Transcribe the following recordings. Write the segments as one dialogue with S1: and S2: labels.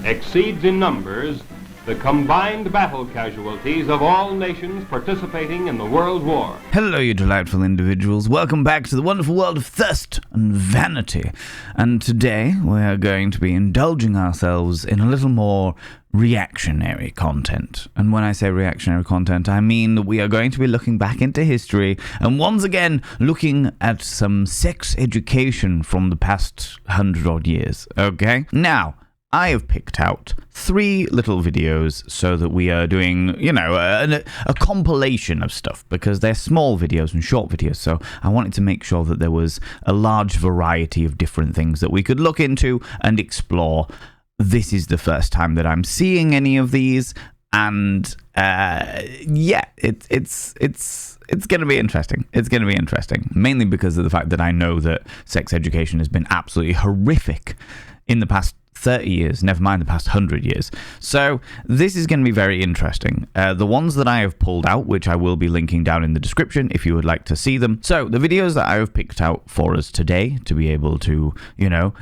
S1: exceeds in numbers the combined battle casualties of all nations participating in the World War.
S2: Hello, you delightful individuals. Welcome back to the wonderful world of thirst and vanity. And today we are going to be indulging ourselves in a little more reactionary content. And when I say reactionary content, I mean that we are going to be looking back into history and once again looking at some sex education from the past 100-odd years. Okay? Now, I have picked out 3 little videos so that we are doing, a compilation of stuff because they're small videos and short videos. So I wanted to make sure that there was a large variety of different things that we could look into and explore. This is the first time that I'm seeing any of these, and it's going to be interesting. It's going to be interesting, mainly because of the fact that I know that sex education has been absolutely horrific in the past 30 years, never mind the past 100 years. So this is going to be very interesting. The ones that I have pulled out, which I will be linking down in the description if you would like to see them. So the videos that I have picked out for us today to be able to,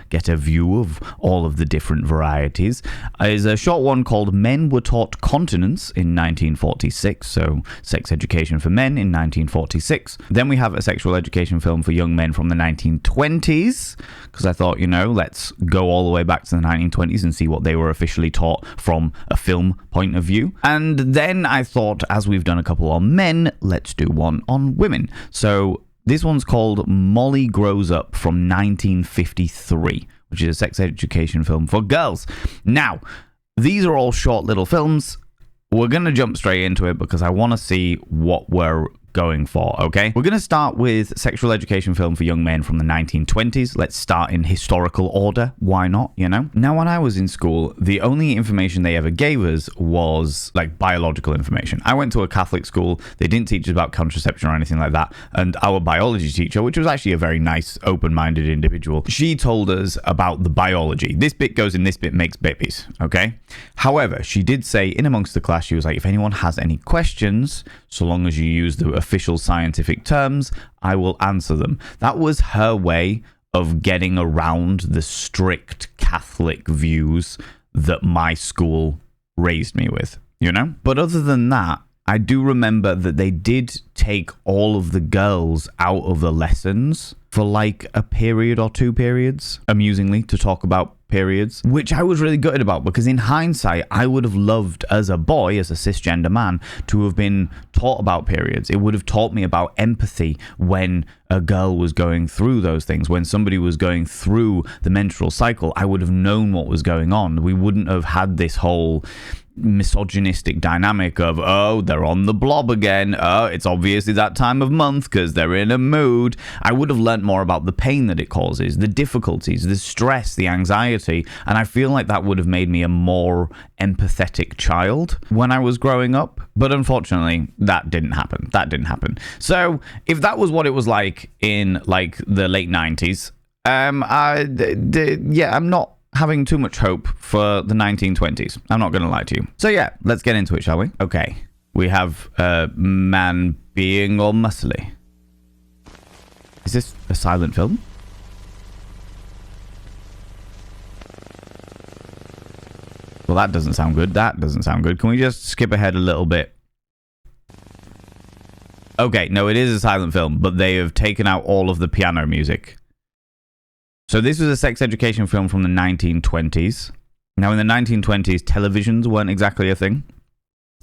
S2: get a view of all of the different varieties is a short one called Men Were Taught Continence in 1946. So sex education for men in 1946. Then we have a sexual education film for young men from the 1920s, because I thought, let's go all the way back to the 1920s and see what they were officially taught from a film point of view. And then I thought, as we've done a couple on men, let's do one on women. So this one's called Molly Grows Up from 1953, which is a sex education film for girls. Now, these are all short little films. We're going to jump straight into it because I want to see what we're going for, okay? We're going to start with sexual education film for young men from the 1920s. Let's start in historical order. Why not, Now, when I was in school, the only information they ever gave us was, biological information. I went to a Catholic school. They didn't teach us about contraception or anything like that. And our biology teacher, which was actually a very nice, open-minded individual, she told us about the biology. This bit goes in, this bit makes babies, okay? However, she did say, in amongst the class, she was like, if anyone has any questions, so long as you use the official scientific terms, I will answer them. That was her way of getting around the strict Catholic views that my school raised me with, But other than that, I do remember that they did take all of the girls out of the lessons for a period or 2 periods, amusingly, to talk about periods, which I was really gutted about because in hindsight, I would have loved as a boy, as a cisgender man, to have been taught about periods. It would have taught me about empathy when a girl was going through those things. When somebody was going through the menstrual cycle, I would have known what was going on. We wouldn't have had this whole misogynistic dynamic of, oh, they're on the blob again, oh, it's obviously that time of month because they're in a mood. I would have learnt more about the pain that it causes, the difficulties, the stress, the anxiety, and I feel like that would have made me a more empathetic child when I was growing up. But unfortunately, that didn't happen. So if that was what it was like in the late 90s, I'm not having too much hope for the 1920s. I'm not going to lie to you. So yeah, let's get into it, shall we? Okay. We have a man being all muscly. Is this a silent film? Well, that doesn't sound good. Can we just skip ahead a little bit? Okay, no, it is a silent film, but they have taken out all of the piano music. So this was a sex education film from the 1920s. Now, in the 1920s, televisions weren't exactly a thing.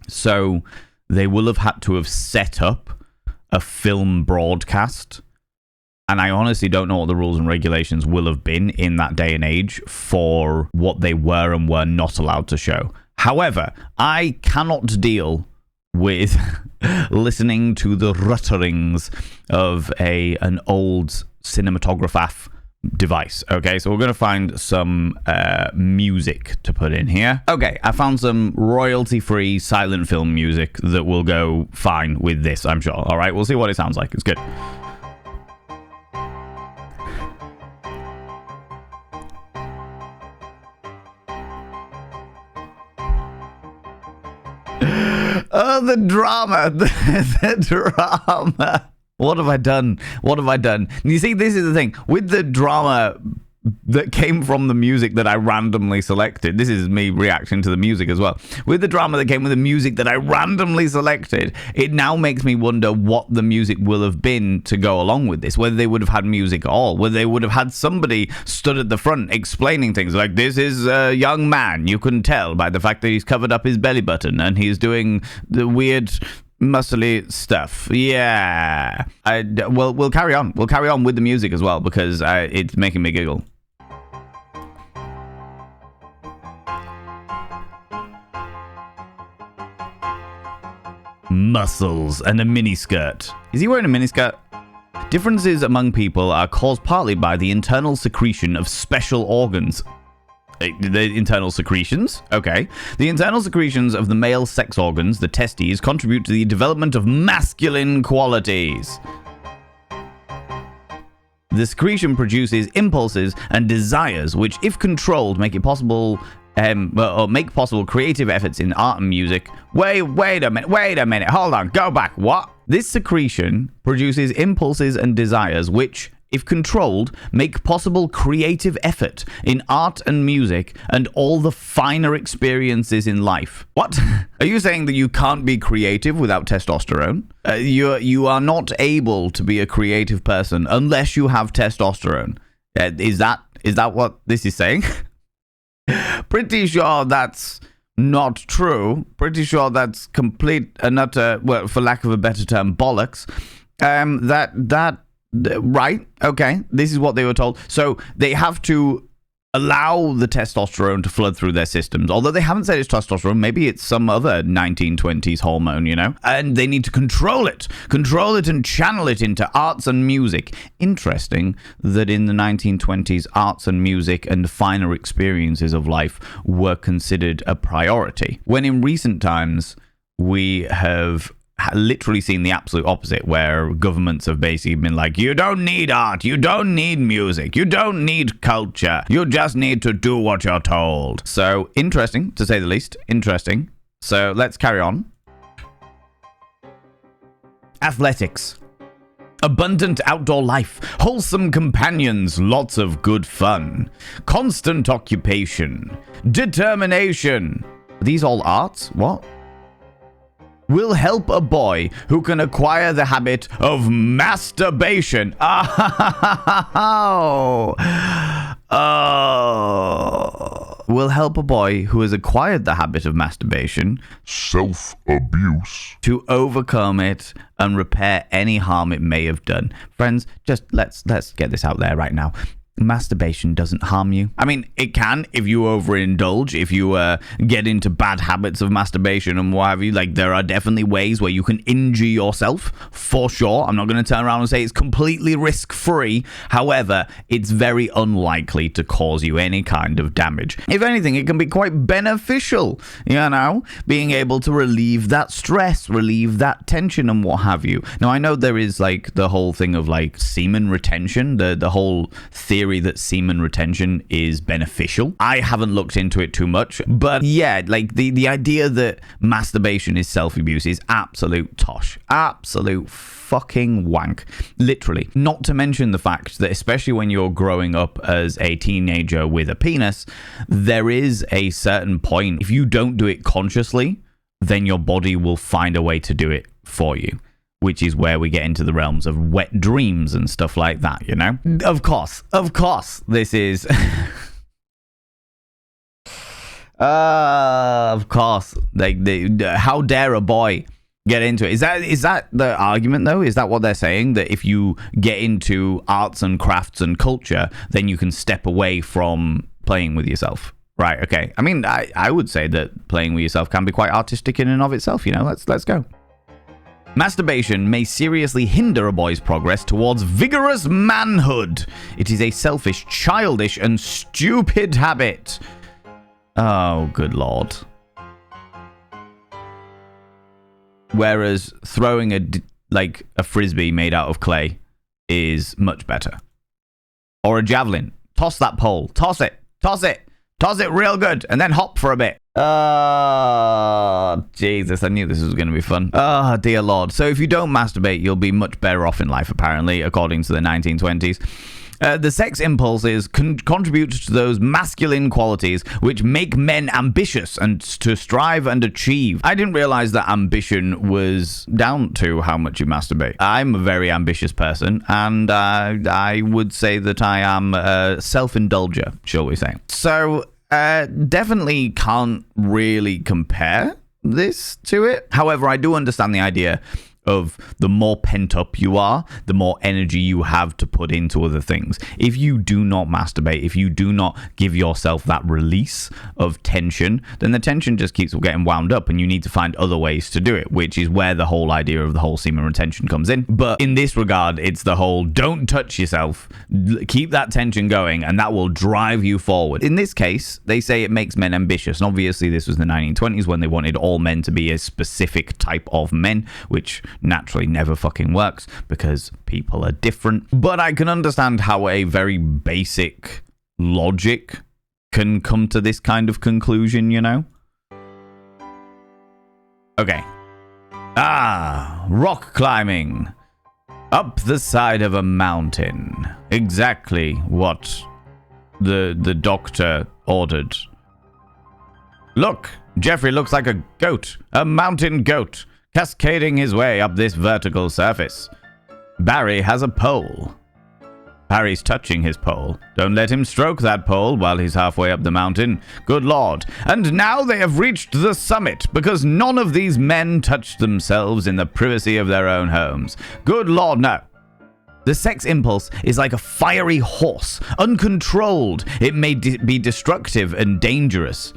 S2: So they will have had to have set up a film broadcast. And I honestly don't know what the rules and regulations will have been in that day and age for what they were and were not allowed to show. However, I cannot deal with listening to the rutterings of an old cinematograph device. Okay, so we're going to find some music to put in here. Okay, I found some royalty-free silent film music that will go fine with this, I'm sure. All right, we'll see what it sounds like. It's good. Oh, the drama. The drama. What have I done? You see, this is the thing. With the drama that came from the music that I randomly selected. This is me reacting to the music as well. With the drama that came with the music that I randomly selected, it now makes me wonder what the music will have been to go along with this. Whether they would have had music at all. Whether they would have had somebody stood at the front explaining things like, this is a young man. You can tell by the fact that he's covered up his belly button and he's doing the weird muscly stuff. Yeah. We'll carry on. We'll carry on with the music as well because it's making me giggle. Muscles and a miniskirt. Is he wearing a miniskirt? Differences among people are caused partly by the internal secretion of special organs. The internal secretions? Okay. The internal secretions of the male sex organs, the testes, contribute to the development of masculine qualities. The secretion produces impulses and desires, which, if controlled, make it possible or make possible creative efforts in art and music. Wait a minute, hold on, go back. What? This secretion produces impulses and desires, which, if controlled, make possible creative effort in art and music and all the finer experiences in life. What? Are you saying that you can't be creative without testosterone? You are not able to be a creative person unless you have testosterone. Is that what this is saying? Pretty sure that's not true. Pretty sure that's complete and utter, well, for lack of a better term, bollocks. Right, okay, this is what they were told. So they have to allow the testosterone to flood through their systems. Although they haven't said it's testosterone, maybe it's some other 1920s hormone, you know? And they need to control it and channel it into arts and music. Interesting that in the 1920s, arts and music and finer experiences of life were considered a priority. When in recent times, we have literally seen the absolute opposite, where governments have basically been like, you don't need art, you don't need music, you don't need culture, you just need to do what you're told. So interesting, to say the least. Interesting. So let's carry on. Athletics. Abundant outdoor life, wholesome companions, lots of good fun, constant occupation, determination. Are these all arts? What? Will help a boy who can acquire the habit of masturbation. Will help a boy who has acquired the habit of masturbation,
S3: self-abuse,
S2: to overcome it and repair any harm it may have done. Friends, just let's get this out there right now. Masturbation doesn't harm you. I mean, it can if you overindulge, if you get into bad habits of masturbation and what have you. Like, there are definitely ways where you can injure yourself, for sure. I'm not going to turn around and say it's completely risk-free. However, it's very unlikely to cause you any kind of damage. If anything, it can be quite beneficial, you know, being able to relieve that stress, relieve that tension and what have you. Now, I know there is, like, the whole thing of, like, semen retention, the whole theory that semen retention is beneficial. I haven't looked into it too much, but yeah, like the idea that masturbation is self-abuse is absolute tosh. Absolute fucking wank. Literally. Not to mention the fact that, especially when you're growing up as a teenager with a penis, there is a certain point, if you don't do it consciously, then your body will find a way to do it for you. Which is where we get into the realms of wet dreams and stuff like that, you know? Of course, this is... of course. Like, how dare a boy get into it? Is that the argument, though? Is that what they're saying? That if you get into arts and crafts and culture, then you can step away from playing with yourself? Right, okay. I mean, I would say that playing with yourself can be quite artistic in and of itself, you know? Let's go. Masturbation may seriously hinder a boy's progress towards vigorous manhood. It is a selfish, childish, and stupid habit. Oh, good lord. Whereas throwing a frisbee made out of clay is much better. Or a javelin. Toss that pole. Toss it real good, and then hop for a bit. Oh, Jesus, I knew this was going to be fun. Oh, dear Lord. So if you don't masturbate, you'll be much better off in life, apparently, according to the 1920s. The sex impulses contribute to those masculine qualities which make men ambitious and to strive and achieve. I didn't realize that ambition was down to how much you masturbate. I'm a very ambitious person, and I would say that I am a self-indulger, shall we say. So, definitely can't really compare this to it. However, I do understand the idea of the more pent up you are, the more energy you have to put into other things. If you do not masturbate, if you do not give yourself that release of tension, then the tension just keeps getting wound up and you need to find other ways to do it, which is where the whole idea of the whole semen retention comes in. But in this regard, it's the whole don't touch yourself, keep that tension going, and that will drive you forward. In this case, they say it makes men ambitious. And obviously, this was the 1920s when they wanted all men to be a specific type of men, which naturally never fucking works because people are different. But I can understand how a very basic logic can come to this kind of conclusion, you know? Okay. Rock climbing. Up the side of a mountain. Exactly what the doctor ordered. Look, Jeffrey looks like a goat. A mountain goat. Cascading his way up this vertical surface. Barry has a pole. Barry's touching his pole. Don't let him stroke that pole while he's halfway up the mountain. Good Lord. And now they have reached the summit because none of these men touched themselves in the privacy of their own homes. Good Lord, no. The sex impulse is like a fiery horse. Uncontrolled, it may be destructive and dangerous.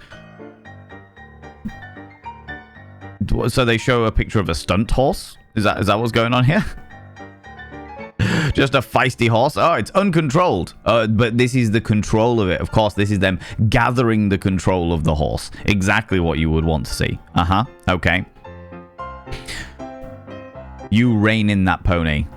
S2: So they show a picture of a stunt horse? Is that what's going on here? Just a feisty horse? Oh, it's uncontrolled. But this is the control of it. Of course, this is them gathering the control of the horse. Exactly what you would want to see. Okay. You rein in that pony.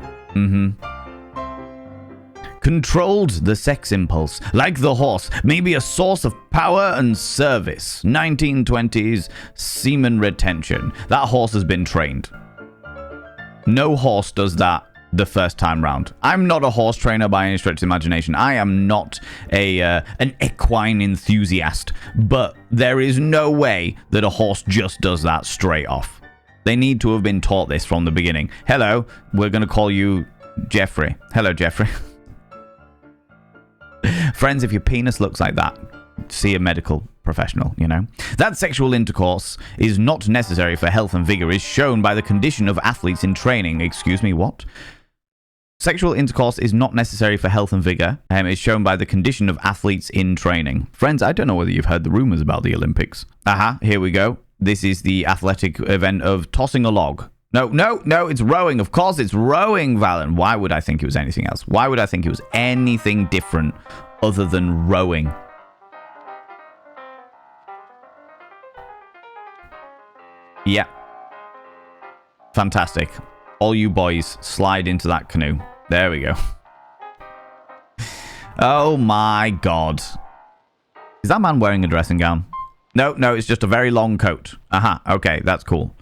S2: Controlled the sex impulse, like the horse, may be a source of power and service. 1920s semen retention. That horse has been trained. No horse does that the first time round. I'm not a horse trainer by any stretch of the imagination. I am not an equine enthusiast, but there is no way that a horse just does that straight off. They need to have been taught this from the beginning. Hello, we're going to call you Jeffrey. Hello, Jeffrey. Friends, if your penis looks like that, see a medical professional, you know. That sexual intercourse is not necessary for health and vigor is shown by the condition of athletes in training. Excuse me, what? Sexual intercourse is not necessary for health and vigor is shown by the condition of athletes in training. Friends, I don't know whether you've heard the rumors about the Olympics. Here we go. This is the athletic event of tossing a log. No, it's rowing. Of course it's rowing, Valen. Why would I think it was anything else? Why would I think it was anything different other than rowing? Yeah. Fantastic. All you boys, slide into that canoe. There we go. Oh my God. Is that man wearing a dressing gown? No, it's just a very long coat. Okay, that's cool.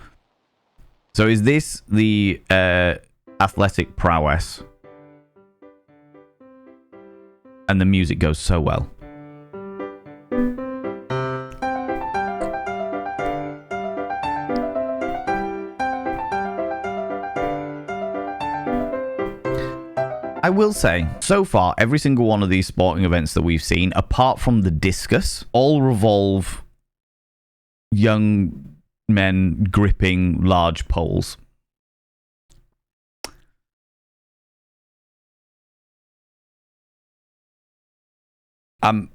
S2: So is this the athletic prowess? And the music goes so well. I will say, so far, every single one of these sporting events that we've seen, apart from the discus, all revolve young men gripping large poles. I'm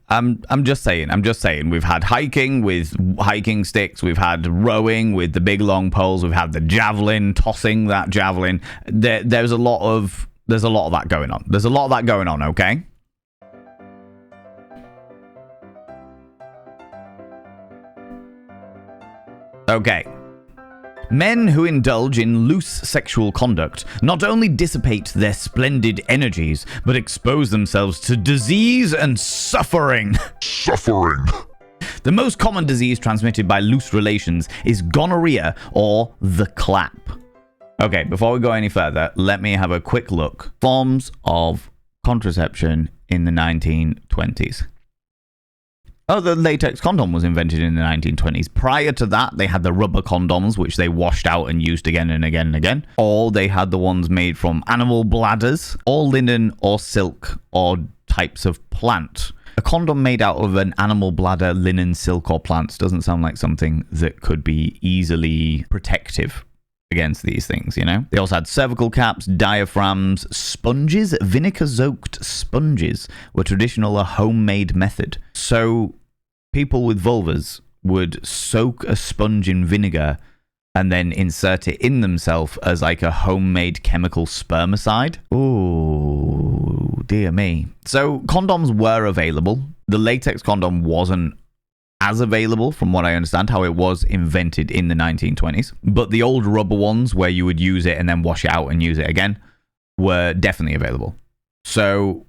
S2: just saying. We've had hiking with hiking sticks. We've had rowing with the big long poles. We've had the javelin, tossing that javelin. There's a lot of that going on. Okay. Okay. Men who indulge in loose sexual conduct not only dissipate their splendid energies, but expose themselves to disease and suffering. The most common disease transmitted by loose relations is gonorrhea or the clap. Okay, before we go any further, let me have a quick look. Forms of contraception in the 1920s? Oh, the latex condom was invented in the 1920s. Prior to that, they had the rubber condoms, which they washed out and used again and again and again. Or they had the ones made from animal bladders, or linen, or silk, or types of plant. A condom made out of an animal bladder, linen, silk, or plants doesn't sound like something that could be easily protective against these things, you know? They also had cervical caps, diaphragms, sponges. Vinegar-soaked sponges were traditional, a homemade method. So people with vulvas would soak a sponge in vinegar and then insert it in themselves as like a homemade chemical spermicide. Ooh, dear me. So condoms were available. The latex condom wasn't as available, from what I understand, how it was invented in the 1920s. But the old rubber ones, where you would use it and then wash it out and use it again, were definitely available. So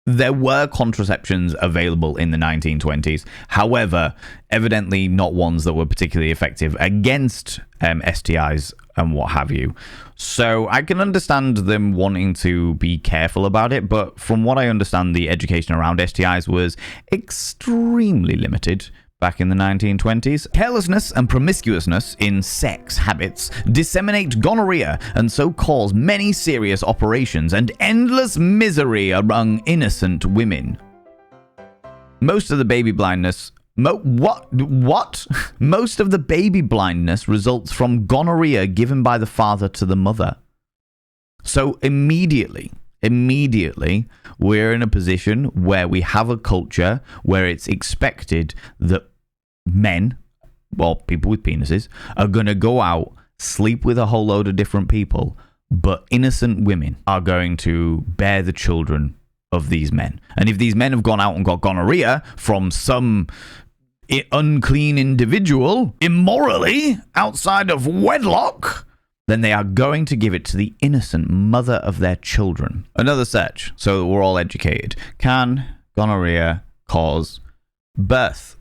S2: there were contraceptions available in the 1920s. However, evidently not ones that were particularly effective against STIs and what have you. So I can understand them wanting to be careful about it, but from what I understand, the education around STIs was extremely limited back in the 1920s. Carelessness and promiscuousness in sex habits disseminate gonorrhea and so cause many serious operations and endless misery among innocent women. Most of the baby blindness Most of the baby blindness results from gonorrhea given by the father to the mother. So immediately, we're in a position where we have a culture where it's expected that men, well, people with penises, are going to go out, sleep with a whole load of different people, but innocent women are going to bear the children of these men. And if these men have gone out and got gonorrhea from some unclean individual, immorally, outside of wedlock, then they are going to give it to the innocent mother of their children. Another search, so that we're all educated. Can gonorrhea cause birth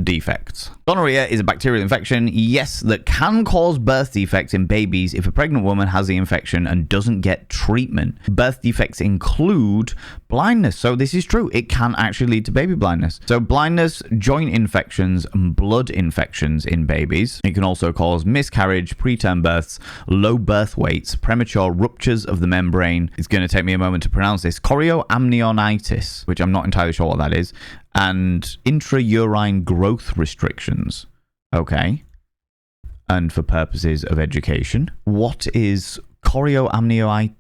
S2: defects? Gonorrhea is a bacterial infection, yes, that can cause birth defects in babies if a pregnant woman has the infection and doesn't get treatment. Birth defects include blindness. So this is true. It can actually lead to baby blindness. So blindness, joint infections, and blood infections in babies. It can also cause miscarriage, preterm births, low birth weights, premature ruptures of the membrane. It's going to take me a moment to pronounce this. Chorioamnionitis, which I'm not entirely sure what that is. And intrauterine growth restrictions. Okay. And for purposes of education, what is chorioamnionitis?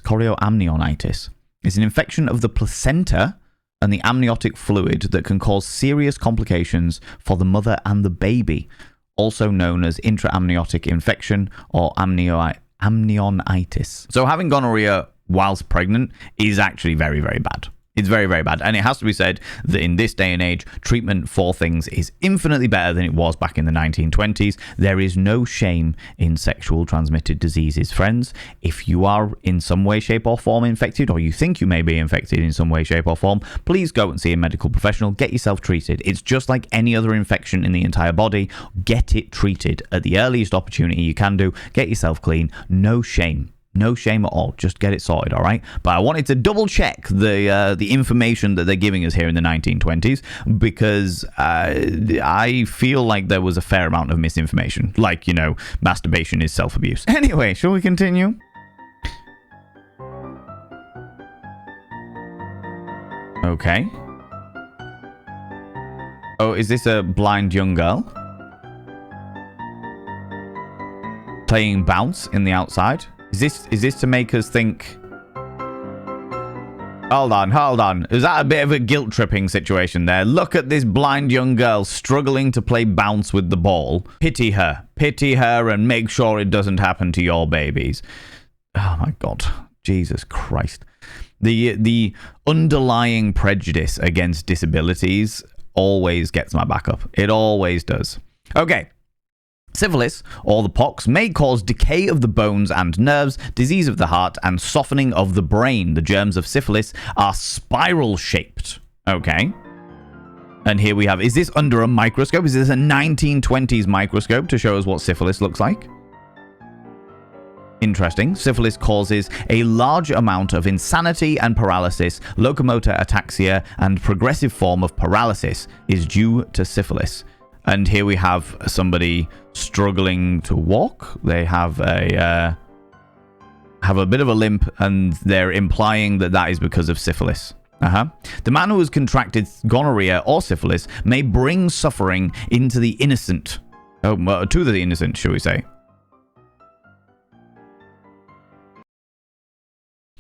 S2: Chorioamnionitis is an infection of the placenta and the amniotic fluid that can cause serious complications for the mother and the baby, also known as intraamniotic infection or amnionitis. So having gonorrhea whilst pregnant is actually very, very bad. It's very, very bad. And it has to be said that in this day and age, treatment for things is infinitely better than it was back in the 1920s. There is no shame in sexual transmitted diseases, friends. If you are in some way, shape, or form infected, or you think you may be infected in some way, shape, or form, please go and see a medical professional. Get yourself treated. It's just like any other infection in the entire body. Get it treated at the earliest opportunity you can do. Get yourself clean. No shame. No shame at all. Just get it sorted, all right? But I wanted to double check the information that they're giving us here in the 1920s because I feel like there was a fair amount of misinformation. Like, you know, masturbation is self-abuse. Anyway, shall we continue? Okay. Oh, is this a blind young girl? Playing bounce in the outside? Is this to make us think... Hold on. Is that a bit of a guilt-tripping situation there? Look at this blind young girl struggling to play bounce with the ball. Pity her. Pity her and make sure it doesn't happen to your babies. Oh my God. Jesus Christ. The underlying prejudice against disabilities always gets my back up. It always does. Okay. Syphilis, or the pox, may cause decay of the bones and nerves, disease of the heart, and softening of the brain. The germs of syphilis are spiral-shaped. Okay. And here we have... Is this under a microscope? Is this a 1920s microscope to show us what syphilis looks like? Interesting. Syphilis causes a large amount of insanity and paralysis. Locomotor ataxia and progressive form of paralysis is due to syphilis. And here we have somebody struggling to walk. They have a bit of a limp, and they're implying that that is because of syphilis. The man who has contracted gonorrhea or syphilis may bring suffering into the innocent. To the innocent, should we say.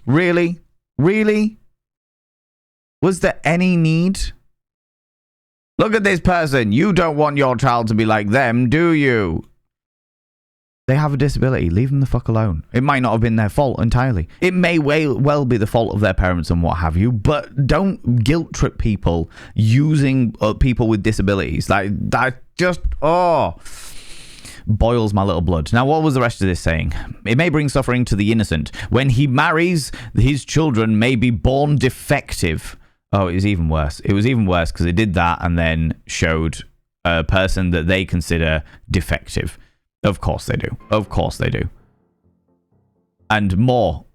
S2: Really? Really? Was there any need? Look at this person. You don't want your child to be like them, do you? They have a disability. Leave them the fuck alone. It might not have been their fault entirely. It may well be the fault of their parents and what have you, but don't guilt trip people using people with disabilities. That just, boils my little blood. Now, what was the rest of this saying? It may bring suffering to the innocent. When he marries, his children may be born defective. Oh, it was even worse. It was even worse because it did that and then showed a person that they consider defective. Of course they do. Of course they do. And more.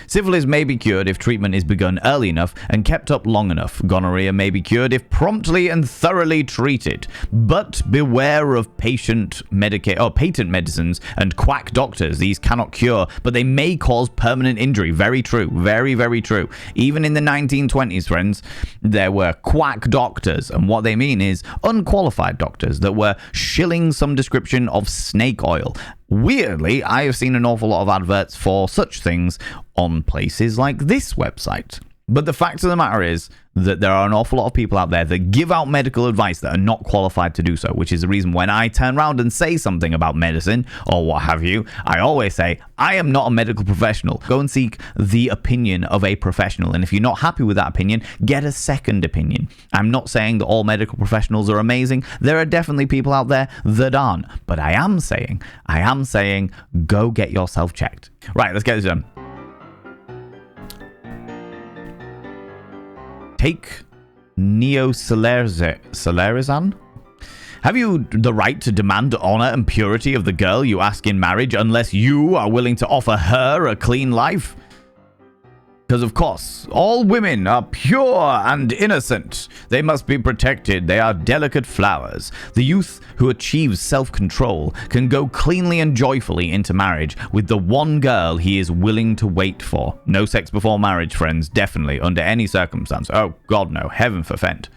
S2: Syphilis may be cured if treatment is begun early enough and kept up long enough. Gonorrhea may be cured if promptly and thoroughly treated. But beware of patent medicines and quack doctors. These cannot cure, but they may cause permanent injury. Very true. Very, very true. Even in the 1920s, friends, there were quack doctors. And what they mean is unqualified doctors that were shilling some description of snake oil. Weirdly, I have seen an awful lot of adverts for such things on places like this website. But the fact of the matter is that there are an awful lot of people out there that give out medical advice that are not qualified to do so, which is the reason when I turn around and say something about medicine or what have you, I always say, I am not a medical professional. Go and seek the opinion of a professional. And if you're not happy with that opinion, get a second opinion. I'm not saying that all medical professionals are amazing. There are definitely people out there that aren't. But I am saying, go get yourself checked. Right, let's get this done. Take Neosolarizan? Have you the right to demand honor and purity of the girl you ask in marriage unless you are willing to offer her a clean life? Because, of course, all women are pure and innocent. They must be protected. They are delicate flowers. The youth who achieves self-control can go cleanly and joyfully into marriage with the one girl he is willing to wait for. No sex before marriage, friends. Definitely, under any circumstance. Oh, God, no. Heaven forfend.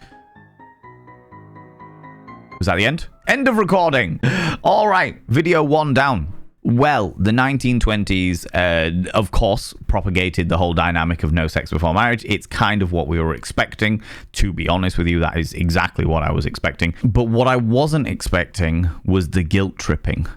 S2: Was that the end? End of recording. All right. Video 1 down. Well, the 1920s, of course, propagated the whole dynamic of no sex before marriage. It's kind of what we were expecting. To be honest with you, that is exactly what I was expecting. But what I wasn't expecting was the guilt tripping.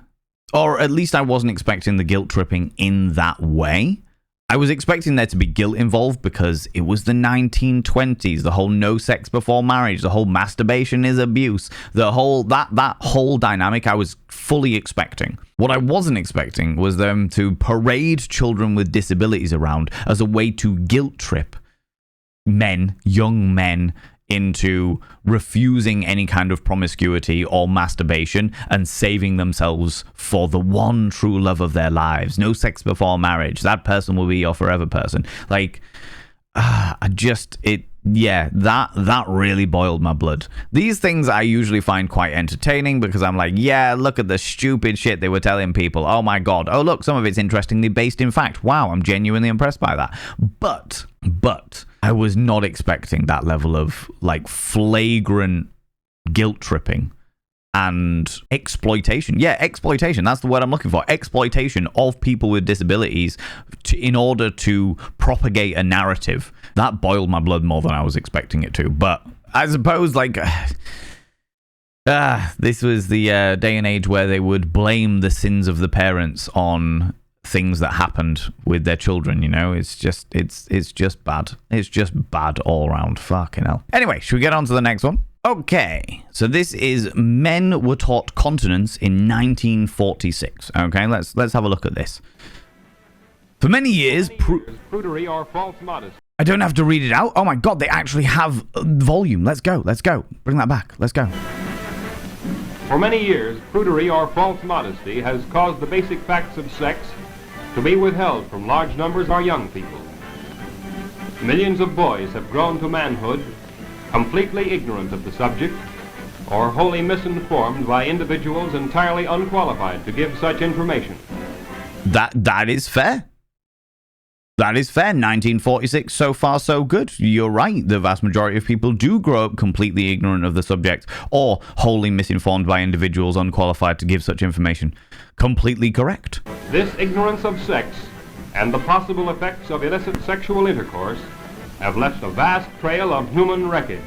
S2: Or at least I wasn't expecting the guilt tripping in that way. I was expecting there to be guilt involved because it was the 1920s, the whole no sex before marriage, the whole masturbation is abuse, the whole that whole dynamic I was fully expecting. What I wasn't expecting was them to parade children with disabilities around as a way to guilt trip young men, into refusing any kind of promiscuity or masturbation and saving themselves for the one true love of their lives. No sex before marriage. That person will be your forever person. That really boiled my blood. These things I usually find quite entertaining because I'm like, yeah, look at the stupid shit they were telling people. Oh my God. Oh, look, some of it's interestingly based in fact. Wow, I'm genuinely impressed by that. But I was not expecting that level of flagrant guilt tripping and exploitation. Yeah, exploitation. That's the word I'm looking for. Exploitation of people with disabilities in order to propagate a narrative. That boiled my blood more than I was expecting it to. But I suppose this was the day and age where they would blame the sins of the parents on things that happened with their children, it's just bad. It's just bad all around. Fucking hell. Anyway, should we get on to the next one? Okay, so this is men were taught continence in 1946. Okay, let's have a look at this. For many years,
S1: prudery or false modesty.
S2: I don't have to read it out. Oh my God, they actually have volume. Let's go. Bring that back. Let's go.
S1: For many years, prudery or false modesty has caused the basic facts of sex to be withheld from large numbers of our young people. Millions of boys have grown to manhood completely ignorant of the subject or wholly misinformed by individuals entirely unqualified to give such information.
S2: That is fair. That is fair. 1946, so far so good. You're right. The vast majority of people do grow up completely ignorant of the subject or wholly misinformed by individuals unqualified to give such information. Completely correct.
S1: This ignorance of sex and the possible effects of illicit sexual intercourse have left a vast trail of human wreckage.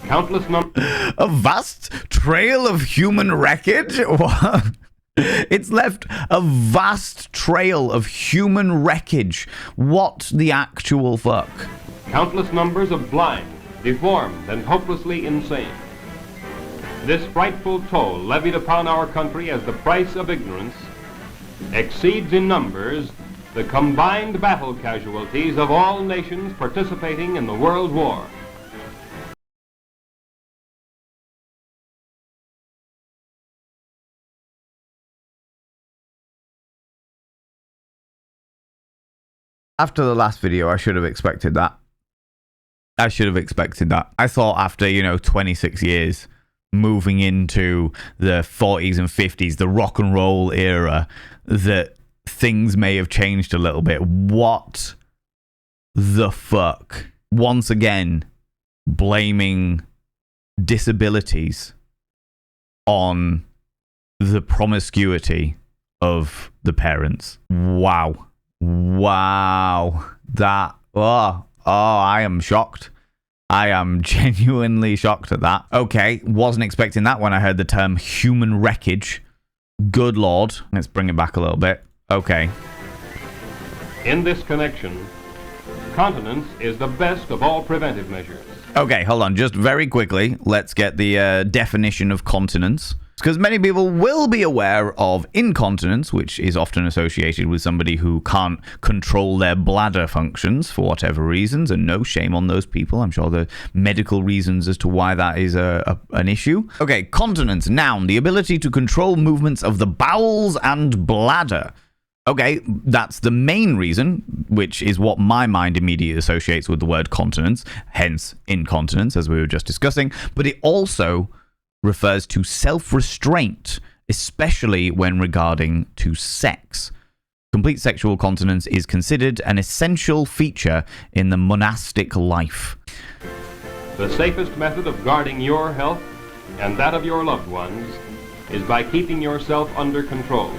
S1: Countless numbers...
S2: A vast trail of human wreckage? What? It's left a vast trail of human wreckage. What the actual fuck?
S1: Countless numbers of blind, deformed, and hopelessly insane. This frightful toll levied upon our country as the price of ignorance exceeds in numbers the combined battle casualties of all nations participating in the World War.
S2: After the last video, I should have expected that. I thought after, 26 years moving into the 40s and 50s, the rock and roll era, that things may have changed a little bit. What the fuck? Once again, blaming disabilities on the promiscuity of the parents. Wow. That, I am shocked. I am genuinely shocked at that. Okay, wasn't expecting that when I heard the term human wreckage. Good Lord. Let's bring it back a little bit. Okay.
S1: In this connection, continence is the best of all preventive measures.
S2: Okay, hold on. Just very quickly, let's get the definition of continence. Because many people will be aware of incontinence, which is often associated with somebody who can't control their bladder functions for whatever reasons, and no shame on those people. I'm sure there are medical reasons as to why that is an issue. Okay, continence, noun, the ability to control movements of the bowels and bladder. Okay, that's the main reason, which is what my mind immediately associates with the word continence, hence incontinence, as we were just discussing. But it also refers to self-restraint, especially when regarding to sex. Complete sexual continence is considered an essential feature in the monastic life.
S1: The safest method of guarding your health and that of your loved ones is by keeping yourself under control.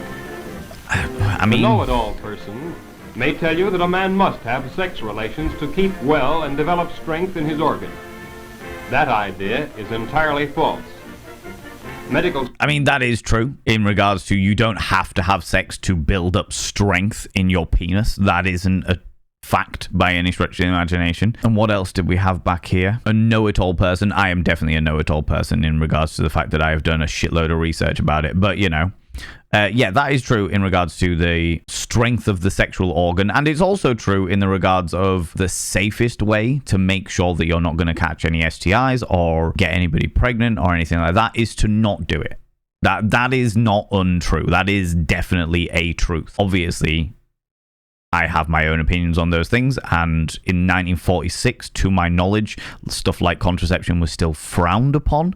S2: I mean,
S1: the know-it-all person may tell you that a man must have sex relations to keep well and develop strength in his organs. That idea is entirely false.
S2: That is true in regards to you don't have to have sex to build up strength in your penis. That isn't a fact by any stretch of the imagination. And what else did we have back here? A know-it-all person. I am definitely a know-it-all person in regards to the fact that I have done a shitload of research about it. But, yeah, that is true in regards to the strength of the sexual organ, and it's also true in the regards of the safest way to make sure that you're not going to catch any STIs or get anybody pregnant or anything like that is to not do it. That is not untrue. That is definitely a truth. Obviously, I have my own opinions on those things, and in 1946, to my knowledge, stuff like contraception was still frowned upon.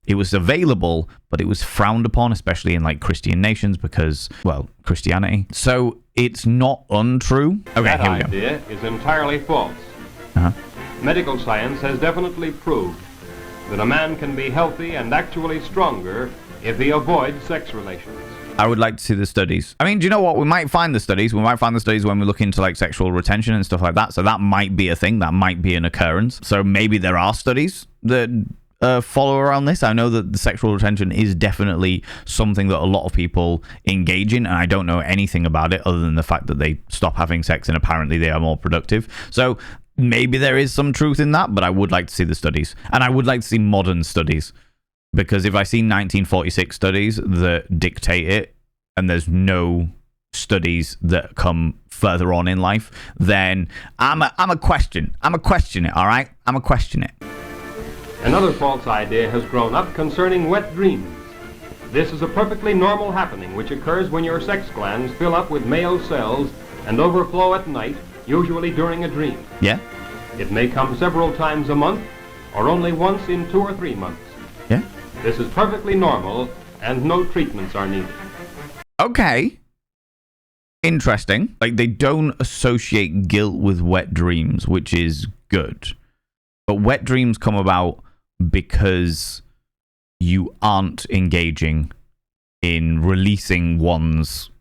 S2: It was available, but it was frowned upon, especially in like Christian nations because, well, Christianity. So it's not untrue. Okay,
S1: that
S2: here we go.
S1: idea is entirely false. Medical science has definitely proved that a man can be healthy and actually stronger if he avoids sex relations.
S2: I would like to see the studies. I mean, do you know what? We might find the studies. We might find the studies when we look into like sexual retention and stuff like that. So that might be a thing. That might be an occurrence. So maybe there are studies that follow around this. I know that the sexual retention is definitely something that a lot of people engage in, and I don't know anything about it other than the fact that they stop having sex and apparently they are more productive. So maybe there is some truth in that, but I would like to see the studies, and I would like to see modern studies, because if I see 1946 studies that dictate it and there's no studies that come further on in life, then I'm a question it, all right? I'm a question it.
S1: Another false idea has grown up concerning wet dreams. This is a perfectly normal happening which occurs when your sex glands fill up with male cells and overflow at night, usually during a dream.
S2: Yeah?
S1: It may come several times a month or only once in 2 or 3 months.
S2: Yeah?
S1: This is perfectly normal and no treatments are needed.
S2: Okay. Interesting. Like, they don't associate guilt with wet dreams, which is good. But wet dreams come about because you aren't engaging in releasing one's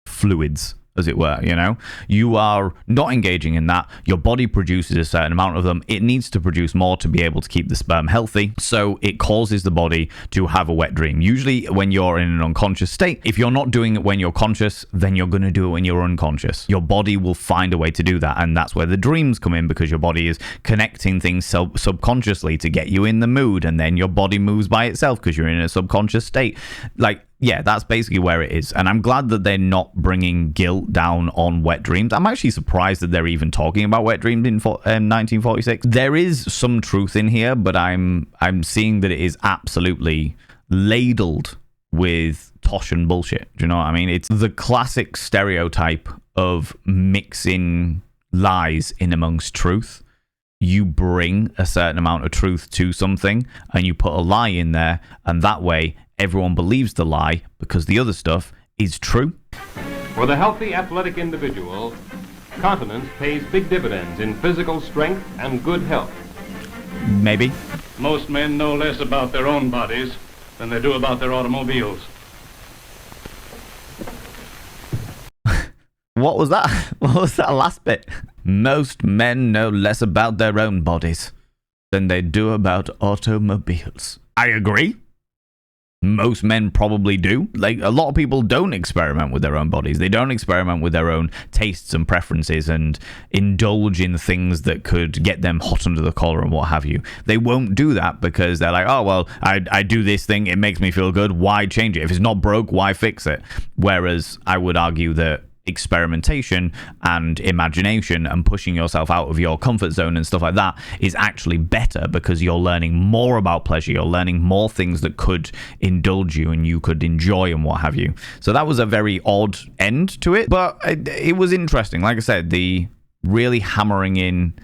S2: fluids, as it were, you know? You are not engaging in that. Your body produces a certain amount of them. It needs to produce more to be able to keep the sperm healthy. So it causes the body to have a wet dream. Usually when you're in an unconscious state, if you're not doing it when you're conscious, then you're going to do it when you're unconscious. Your body will find a way to do that. And that's where the dreams come in, because your body is connecting things subconsciously to get you in the mood. And then your body moves by itself because you're in a subconscious state. Like, yeah, that's basically where it is. And I'm glad that they're not bringing guilt down on wet dreams. I'm actually surprised that they're even talking about wet dreams in 1946. There is some truth in here, but I'm seeing that it is absolutely ladled with tosh and bullshit. Do you know what I mean? It's the classic stereotype of mixing lies in amongst truth. You bring a certain amount of truth to something and you put a lie in there, and that way everyone believes the lie because the other stuff is true.
S1: For the healthy athletic individual, continence pays big dividends in physical strength and good health.
S2: Maybe.
S4: Most men know less about their own bodies than they do about their automobiles.
S2: What was that? What was that last bit? Most men know less about their own bodies than they do about automobiles. I agree. Most men probably do. Like, a lot of people don't experiment with their own bodies. They don't experiment with their own tastes and preferences and indulge in things that could get them hot under the collar and what have you. They won't do that because they're like, oh, well, I do this thing, it makes me feel good, why change it? If it's not broke, why fix it? Whereas I would argue that experimentation and imagination and pushing yourself out of your comfort zone and stuff like that is actually better, because you're learning more about pleasure, you're learning more things that could indulge you and you could enjoy and what have you. So that was a very odd end to it, but it was interesting. Like I said, the really hammering in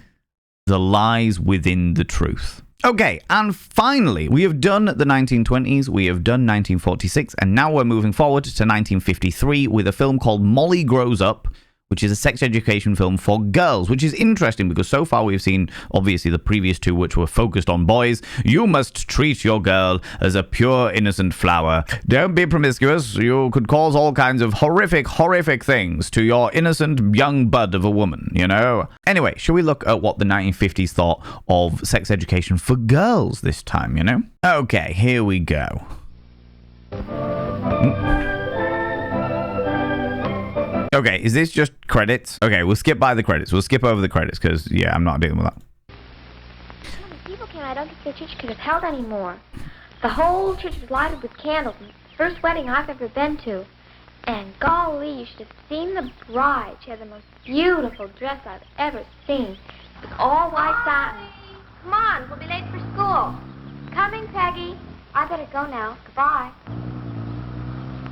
S2: the lies within the truth. Okay, and finally, we have done the 1920s, we have done 1946, and now we're moving forward to 1953 with a film called Molly Grows Up, which is a sex education film for girls, which is interesting because so far we've seen, obviously, the previous two, which were focused on boys. You must treat your girl as a pure, innocent flower. Don't be promiscuous. You could cause all kinds of horrific things to your innocent young bud of a woman, you know? Anyway, shall we look at what the 1950s thought of sex education for girls this time, you know? Okay, here we go. Okay, is this just credits? Okay, we'll skip by the credits. We'll skip over the credits because, yeah, I'm not dealing with that.
S5: When the people came, I don't think the church could have held anymore. The whole church was lighted with candles. And it's the first wedding I've ever been to. And golly, you should have seen the bride. She had the most beautiful dress I've ever seen. It was all white satin. Come on, we'll be late for school. Coming, Peggy. I better go now. Goodbye.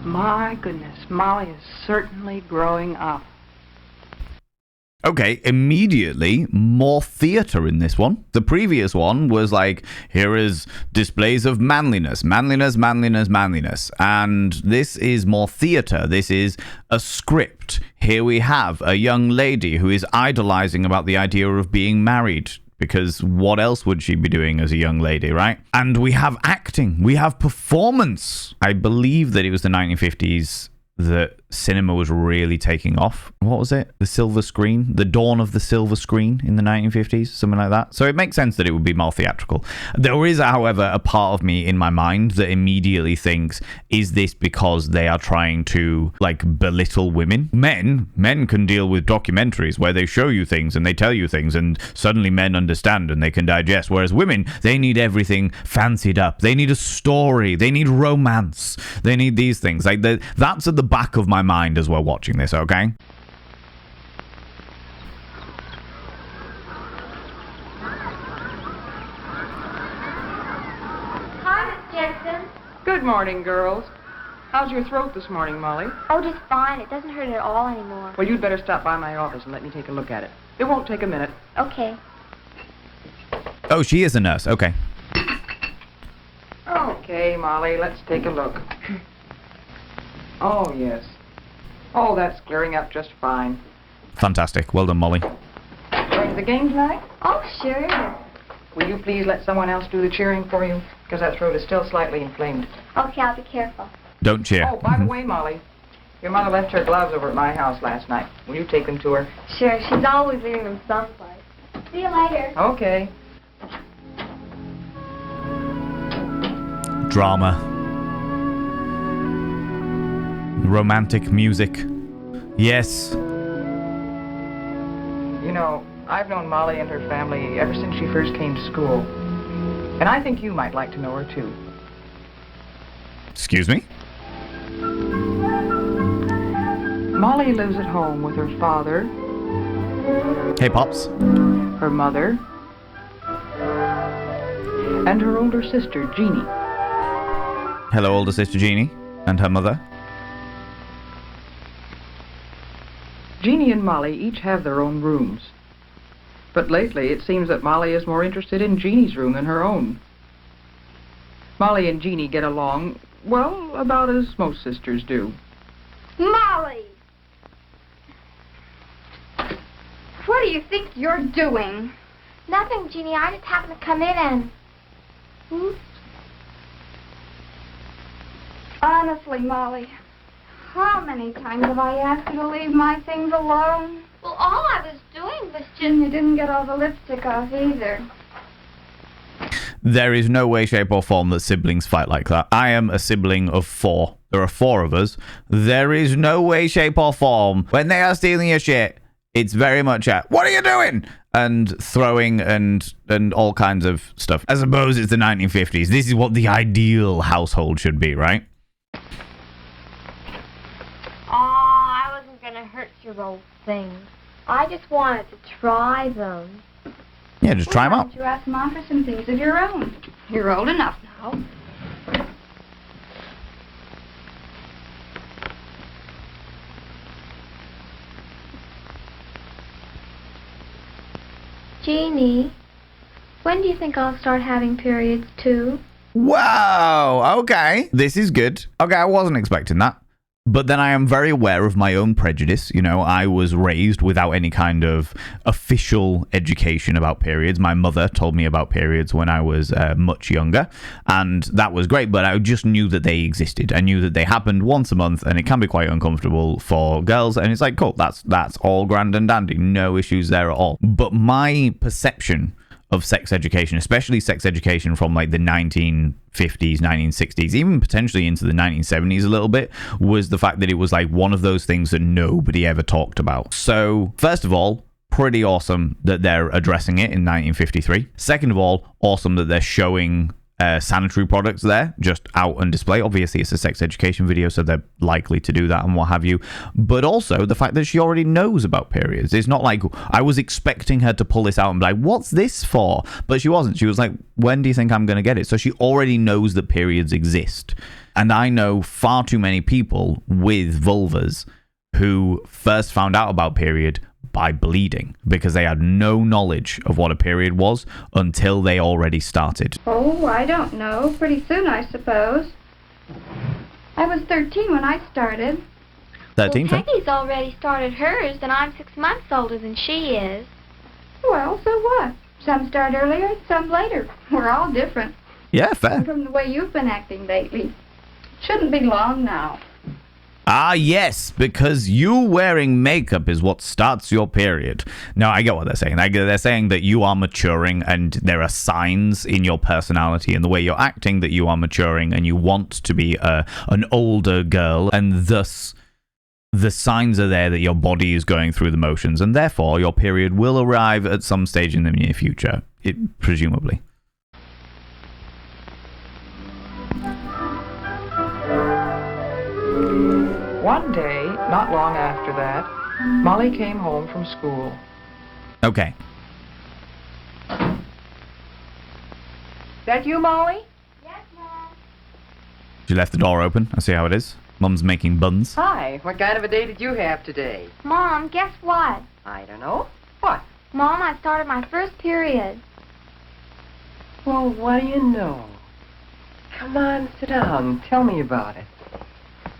S6: My goodness, Molly is certainly growing up.
S2: Okay, immediately more theatre in this one. The previous one was like, here is displays of manliness. And this is more theatre. This is a script. Here we have a young lady who is idolizing about the idea of being married, because what else would she be doing as a young lady, right? And we have acting. We have performance. I believe that it was the 1950s that cinema was really taking off. What was it? The silver screen? The dawn of the silver screen in the 1950s? Something like that. So it makes sense that it would be more theatrical. There is, however, a part of me in my mind that immediately thinks, is this because they are trying to, like, belittle women? Men can deal with documentaries where they show you things and they tell you things and suddenly men understand and they can digest. Whereas women, they need everything fancied up. They need a story. They need romance. They need these things. Like, that's at the back of my mind as we're watching this, okay?
S5: Hi, Miss Jensen.
S6: Good morning, girls. How's your throat this morning, Molly?
S5: Oh, just fine. It doesn't hurt at all anymore.
S6: Well, you'd better stop by my office and let me take a look at it. It won't take a minute.
S5: Okay.
S2: Oh, she is a nurse. Okay.
S6: Okay, Molly, let's take a look. Oh, yes. Oh, that's clearing up just fine.
S2: Fantastic. Well done, Molly.
S6: Going to the game tonight?
S5: Oh, sure.
S6: Will you please let someone else do the cheering for you? Because that throat is still slightly inflamed.
S5: Okay, I'll be careful.
S2: Don't cheer.
S6: Oh, by the way, Molly, your mother left her gloves over at my house last night. Will you take them to her?
S5: Sure, she's always leaving them someplace. See you later.
S6: Okay.
S2: Drama. Romantic music. Yes.
S6: You know, I've known Molly and her family ever since she first came to school. And I think you might like to know her, too.
S2: Excuse me?
S6: Molly lives at home with her father,
S2: Hey, Pops.
S6: her mother, and her older sister, Jeannie.
S2: Hello, older sister Jeannie and her mother.
S6: Jeannie and Molly each have their own rooms. But lately, it seems that Molly is more interested in Jeannie's room than her own. Molly and Jeannie get along, well, about as most sisters do.
S7: Molly! What do you think you're doing?
S5: Nothing, Jeannie. I just happened to come in and... Oops.
S7: Honestly, Molly, how many times have I asked you to leave my things alone?
S5: Well, all I was doing was just...
S7: And you didn't get all the lipstick off either.
S2: There is no way, shape, or form that siblings fight like that. I am a sibling of 4. There are 4 of us. There is no way, shape, or form. When they are stealing your shit, it's very much a, what are you doing? And throwing and all kinds of stuff. I suppose it's the 1950s. This is what the ideal household should be, right?
S5: Oh, I wasn't going to hurt your old things. I just wanted to try them.
S2: Yeah, just try them
S7: Why
S2: out.
S7: don't you ask Mom for some things of your own? You're old enough now.
S5: Jeannie, when do you think I'll start having periods, too?
S2: Wow, okay. This is good. Okay, I wasn't expecting that. But then I am very aware of my own prejudice. You know, I was raised without any kind of official education about periods. My mother told me about periods when I was much younger, and that was great, but I just knew that they existed. I knew that they happened once a month, and it can be quite uncomfortable for girls, and it's like, cool, that's all grand and dandy. No issues there at all. But my perception of sex education, especially sex education from like the 1950s, 1960s, even potentially into the 1970s a little bit, was the fact that it was like one of those things that nobody ever talked about. So, first of all, pretty awesome that they're addressing it in 1953. Second of all, awesome that they're showing sanitary products there, just out on display. Obviously, it's a sex education video, so they're likely to do that and what have you. But also, the fact that she already knows about periods. It's not like I was expecting her to pull this out and be like, what's this for? But she wasn't. She was like, when do you think I'm going to get it? So she already knows that periods exist. And I know far too many people with vulvas who first found out about period by bleeding because they had no knowledge of what a period was until they already started.
S7: Oh, I don't know. Pretty soon, I suppose. I was 13 when I started.
S2: 13?
S5: Well, Peggy's already started hers, and I'm 6 months older than she is.
S7: Well, so what? Some start earlier, some later. We're all different.
S2: Yeah, fair.
S7: From the way you've been acting lately. Shouldn't be long now.
S2: Ah, yes, because you wearing makeup is what starts your period. No, I get what they're saying. They're saying that you are maturing and there are signs in your personality and the way you're acting that you are maturing and you want to be an older girl, and thus the signs are there that your body is going through the motions, and therefore your period will arrive at some stage in the near future, presumably.
S6: One day, not long after that, Molly came home from school.
S2: Okay.
S6: That you, Molly?
S5: Yes, Mom.
S2: She left the door open. I see how it is. Mum's making buns.
S6: Hi, what kind of a day did you have today?
S5: Mom, guess what?
S6: I don't know. What?
S5: Mom, I started my first period.
S6: Well, what do you know? Come on, sit down. Tell me about it.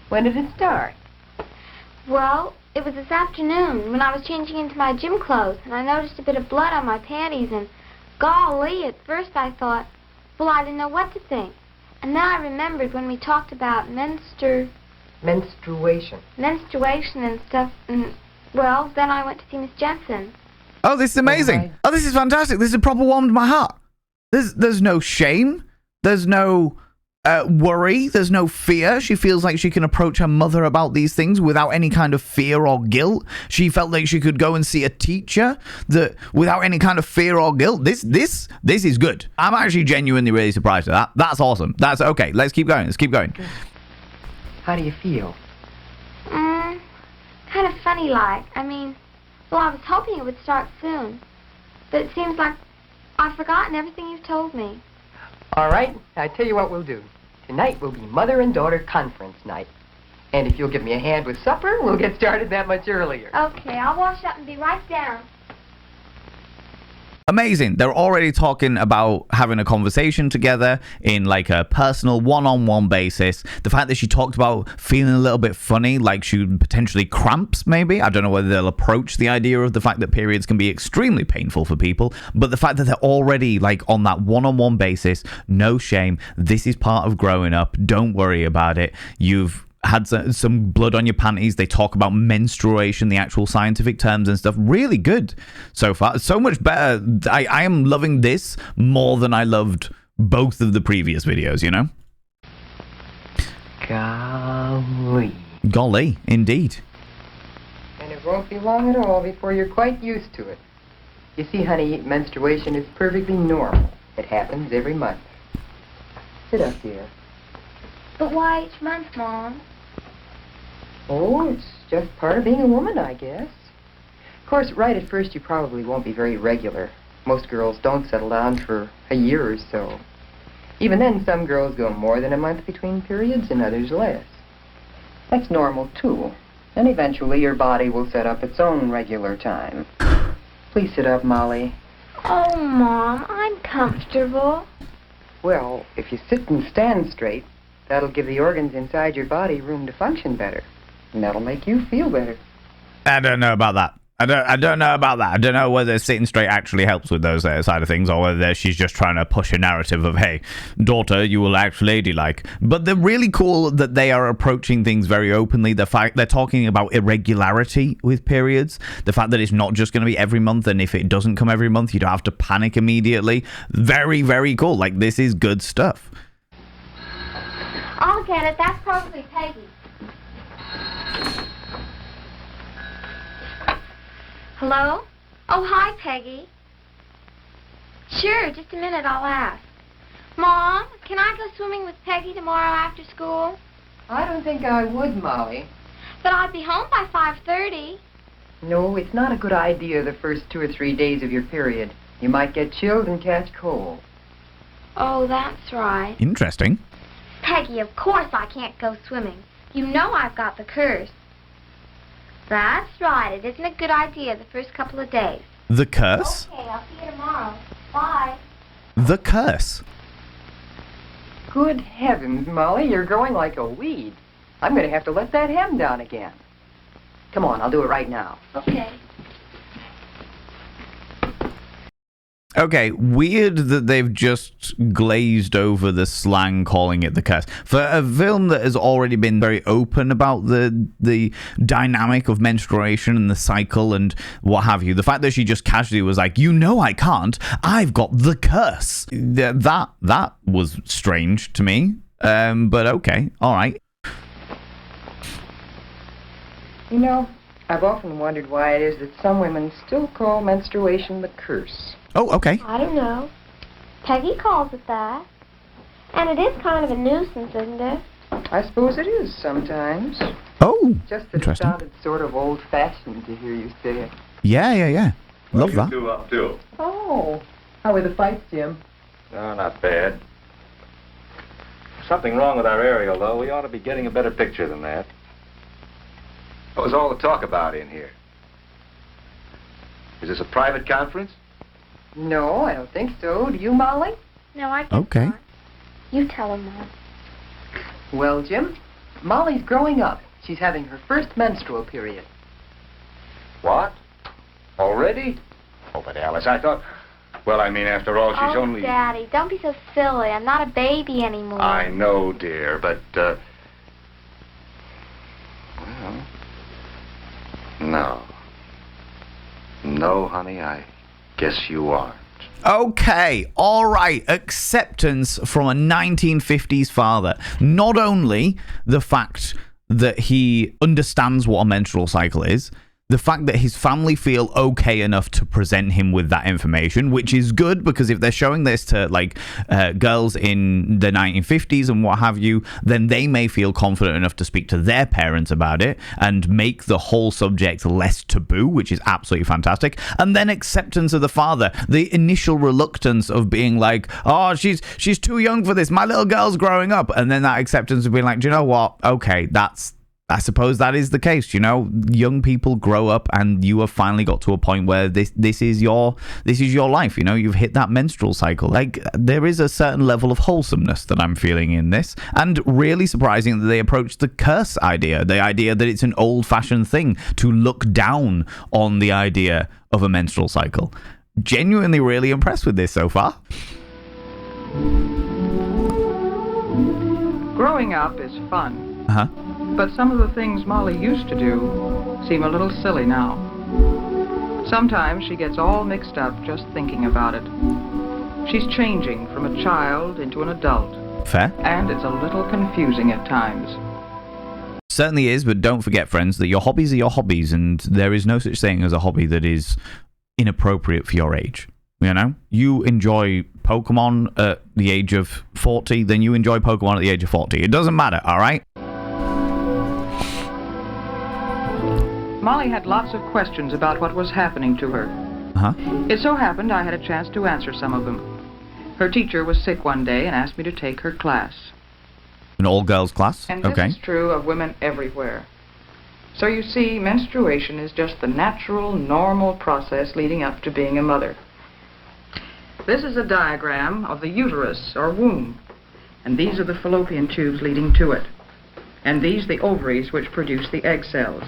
S6: When did it start?
S5: Well, it was this afternoon when I was changing into my gym clothes, and I noticed a bit of blood on my panties, and golly, at first I thought, well, I didn't know what to think. And then I remembered when we talked about
S6: Menstruation.
S5: menstruation and stuff, and, well, then I went to see Miss Jensen.
S2: Oh, this is amazing. Oh, this is fantastic. This has proper warmed my heart. There's no shame. There's no worry. There's no fear. She feels like she can approach her mother about these things without any kind of fear or guilt. She felt like she could go and see a teacher without any kind of fear or guilt. This is good. I'm actually genuinely really surprised at that. That's awesome. That's okay. Let's keep going.
S6: How do you feel?
S5: Kind of funny like. I mean, well, I was hoping it would start soon. But it seems like I've forgotten everything you've told me.
S6: All right, I tell you what we'll do. Tonight will be mother and daughter conference night. And if you'll give me a hand with supper, we'll get started that much earlier.
S5: Okay, I'll wash up and be right down.
S2: Amazing. They're already talking about having a conversation together in like a personal one-on-one basis. The fact that she talked about feeling a little bit funny, like she would potentially cramps maybe. I don't know whether they'll approach the idea of the fact that periods can be extremely painful for people, but the fact that they're already like on that one-on-one basis, no shame. This is part of growing up. Don't worry about it. You've had some blood on your panties. They talk about menstruation, the actual scientific terms and stuff. Really good so far. So much better. I am loving this more than I loved both of the previous videos, you know? Golly, indeed.
S6: And it won't be long at all before you're quite used to it. You see, honey, menstruation is perfectly normal. It happens every month. Sit up, dear.
S5: But why each month, Mom?
S6: Oh, it's just part of being a woman, I guess. Of course, right at first you probably won't be very regular. Most girls don't settle down for a year or so. Even then, some girls go more than a month between periods and others less. That's normal, too. And eventually your body will set up its own regular time. Please sit up, Molly.
S5: Oh, Mom, I'm comfortable.
S6: Well, if you sit and stand straight, that'll give the organs inside your body room to function better. And that'll make you feel better.
S2: I don't know about that. I don't know about that. I don't know whether sitting straight actually helps with those side of things, or whether she's just trying to push a narrative of, hey, daughter, you will act ladylike. But they're really cool that they are approaching things very openly. The fact they're talking about irregularity with periods, the fact that it's not just going to be every month, and if it doesn't come every month, you don't have to panic immediately. Very, very cool. Like, this is good stuff.
S5: I'll get it. That's probably Peggy. Hello? Oh, hi, Peggy. Sure, just a minute, I'll ask. Mom, can I go swimming with Peggy tomorrow after school?
S6: I don't think I would, Molly.
S5: But I'd be home by 5:30.
S6: No, it's not a good idea the first 2 or 3 days of your period. You might get chilled and catch cold.
S5: Oh, that's right.
S2: Interesting.
S5: Peggy, of course I can't go swimming. You know I've got the curse. That's right. It isn't a good idea the first couple of days.
S2: The curse?
S5: Okay, I'll see you tomorrow. Bye.
S2: The curse.
S6: Good heavens, Molly, you're growing like a weed. I'm going to have to let that hem down again. Come on, I'll do it right now.
S5: Okay.
S2: Okay, weird that they've just glazed over the slang calling it the curse. For a film that has already been very open about the dynamic of menstruation and the cycle and what have you, the fact that she just casually was like, you know I can't, I've got the curse. That was strange to me. But okay, all right.
S6: You know, I've often wondered why it is that some women still call menstruation the curse.
S2: Oh, okay.
S5: I don't know. Peggy calls it that. And it is kind of a nuisance, isn't it?
S6: I suppose it is sometimes.
S2: Oh,
S6: Just that it sounded sort of old-fashioned to hear you say it.
S2: Yeah. Love that.
S4: What are you two up to?
S6: Oh, how were the fights, Jim?
S4: No, not bad.
S8: something wrong with our aerial, though. We ought to be getting a better picture than that. What was all the talk about in here? Is this a private conference?
S6: No, I don't think so. Do you, Molly?
S5: No, I guess
S2: Okay.
S5: not. You tell him, Mom.
S9: Well, Jim, Molly's growing up. She's having her first menstrual period.
S8: What? Already? Oh, but Alice, I thought... Well, I mean, after all, she's only...
S5: Daddy, don't be so silly. I'm not a baby anymore.
S8: I know, dear, but, well... No. No, honey, I guess you aren't.
S2: Okay, all right. Acceptance from a 1950s father. Not only the fact that he understands what a menstrual cycle is, the fact that his family feel okay enough to present him with that information, which is good, because if they're showing this to like girls in the 1950s and what have you, then they may feel confident enough to speak to their parents about it and make the whole subject less taboo, which is absolutely fantastic. And then acceptance of the father, the initial reluctance of being like, oh, she's too young for this, my little girl's growing up, and then that acceptance of being like, do you know what, okay, I suppose that is the case, you know. Young people grow up, and you have finally got to a point where this is your life. You know, you've hit that menstrual cycle. Like, there is a certain level of wholesomeness that I'm feeling in this, and really surprising that they approach the curse idea, the idea that it's an old-fashioned thing to look down on the idea of a menstrual cycle. Genuinely, really impressed with this so far.
S6: Growing up is fun.
S2: Uh-huh.
S6: But some of the things Molly used to do seem a little silly now. Sometimes she gets all mixed up just thinking about it. She's changing from a child into an adult.
S2: Fair.
S6: And it's a little confusing at times.
S2: Certainly is, but don't forget, friends, that your hobbies are your hobbies, and there is no such thing as a hobby that is inappropriate for your age. You know? You enjoy Pokemon at the age of 40, then you enjoy Pokemon at the age of 40. It doesn't matter, all right?
S6: Molly had lots of questions about what was happening to her.
S2: Uh-huh.
S6: It so happened I had a chance to answer some of them. Her teacher was sick one day and asked me to take her class.
S2: An all-girls class?
S6: And this
S2: Okay.
S6: is true of women everywhere. So you see, menstruation is just the natural, normal process leading up to being a mother. This is a diagram of the uterus, or womb, and these are the fallopian tubes leading to it. And these the ovaries which produce the egg cells.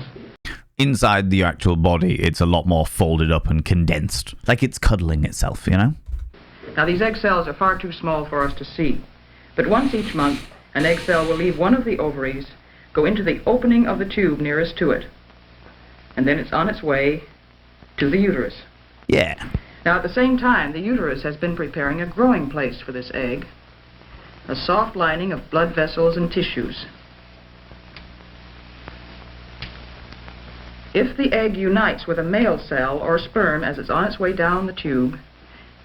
S2: Inside the actual body, it's a lot more folded up and condensed. Like it's cuddling itself, you know?
S6: Now these egg cells are far too small for us to see. But once each month, an egg cell will leave one of the ovaries, go into the opening of the tube nearest to it. And then it's on its way to the uterus.
S2: Yeah.
S6: Now at the same time, the uterus has been preparing a growing place for this egg. A soft lining of blood vessels and tissues. If the egg unites with a male cell or sperm as it's on its way down the tube,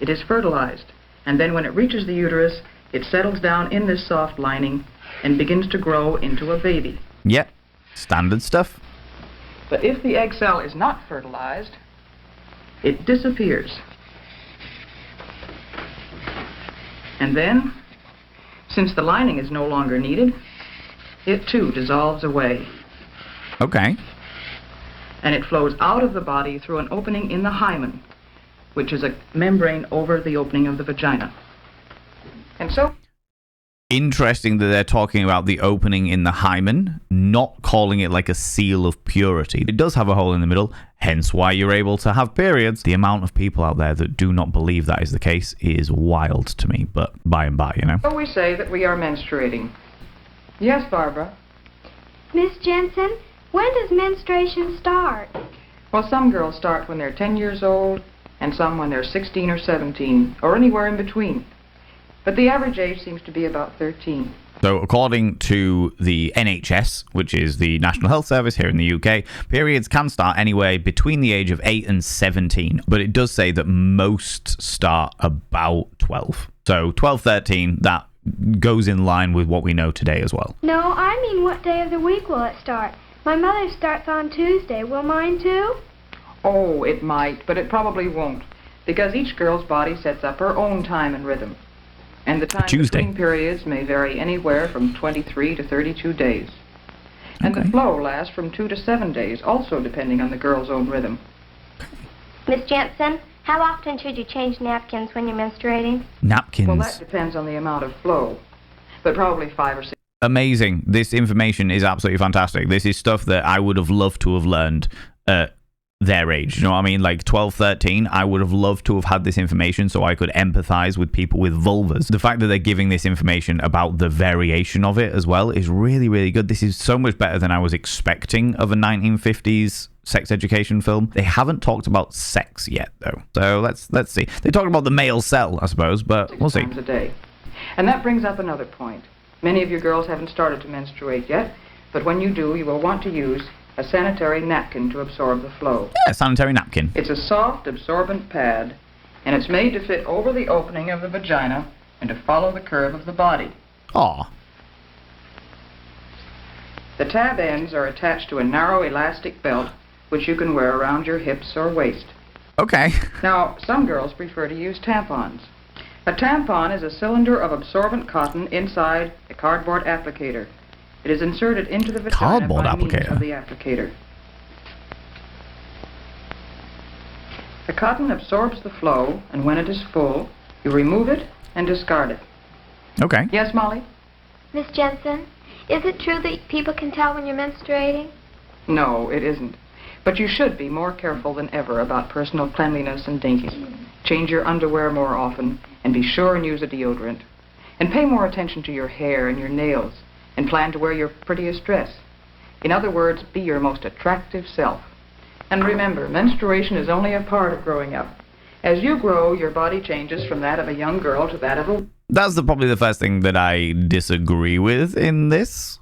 S6: it is fertilized, and then when it reaches the uterus, it settles down in this soft lining and begins to grow into a baby.
S2: Yep. Standard stuff.
S6: But if the egg cell is not fertilized, it disappears. And then, since the lining is no longer needed, it too dissolves away.
S2: Okay.
S6: And it flows out of the body through an opening in the hymen, which is a membrane over the opening of the vagina. And so...
S2: Interesting that they're talking about the opening in the hymen, not calling it like a seal of purity. It does have a hole in the middle, hence why you're able to have periods. The amount of people out there that do not believe that is the case is wild to me, but by and by, you know.
S6: So we say that we are menstruating. Yes, Barbara?
S7: Miss Jensen, when does menstruation start?
S6: Well, some girls start when they're 10 years old, and some when they're 16 or 17, or anywhere in between. But the average age seems to be about 13.
S2: So according to the NHS, which is the National Health Service here in the UK, periods can start anywhere between the age of 8 and 17. But it does say that most start about 12. So 12, 13, that goes in line with what we know today as well.
S7: No, I mean what day of the week will it start? My mother starts on Tuesday. Will mine too?
S6: Oh, it might, but it probably won't, because each girl's body sets up her own time and rhythm. And the time
S2: Tuesday.
S6: between periods may vary anywhere from 23 to 32 days. And the flow lasts from 2 to 7 days, also depending on the girl's own rhythm.
S5: Miss Jensen, how often should you change napkins when you're menstruating?
S2: Napkins.
S6: Well, that depends on the amount of flow, but probably 5 or 6.
S2: Amazing. This information is absolutely fantastic. This is stuff that I would have loved to have learned at their age. You know what I mean? Like 12, 13, I would have loved to have had this information so I could empathize with people with vulvas. The fact that they're giving this information about the variation of it as well is really, really good. This is so much better than I was expecting of a 1950s sex education film. They haven't talked about sex yet, though. So let's see. They talked about the male cell, I suppose, but we'll see.
S6: 6 times a day. And that brings up another point. Many of you girls haven't started to menstruate yet, but when you do, you will want to use a sanitary napkin to absorb the flow.
S2: Yeah, sanitary napkin.
S6: It's a soft, absorbent pad, and it's made to fit over the opening of the vagina and to follow the curve of the body.
S2: Aw.
S6: The tab ends are attached to a narrow elastic belt, which you can wear around your hips or waist.
S2: Okay.
S6: Now, some girls prefer to use tampons. A tampon is a cylinder of absorbent cotton inside a cardboard applicator. It is inserted into the vagina
S2: Cardboard
S6: by means
S2: applicator.
S6: of the applicator. The cotton absorbs the flow, and when it is full, you remove it and discard it.
S2: Okay.
S6: Yes, Molly?
S5: Miss Jensen, is it true that people can tell when you're menstruating?
S6: No, it isn't. But you should be more careful than ever about personal cleanliness and dainties. Change your underwear more often, and be sure and use a deodorant. And pay more attention to your hair and your nails, and plan to wear your prettiest dress. In other words, be your most attractive self. And remember, menstruation is only a part of growing up. As you grow, your body changes from that of a young girl to that of a...
S2: That's probably the first thing that I disagree with in this.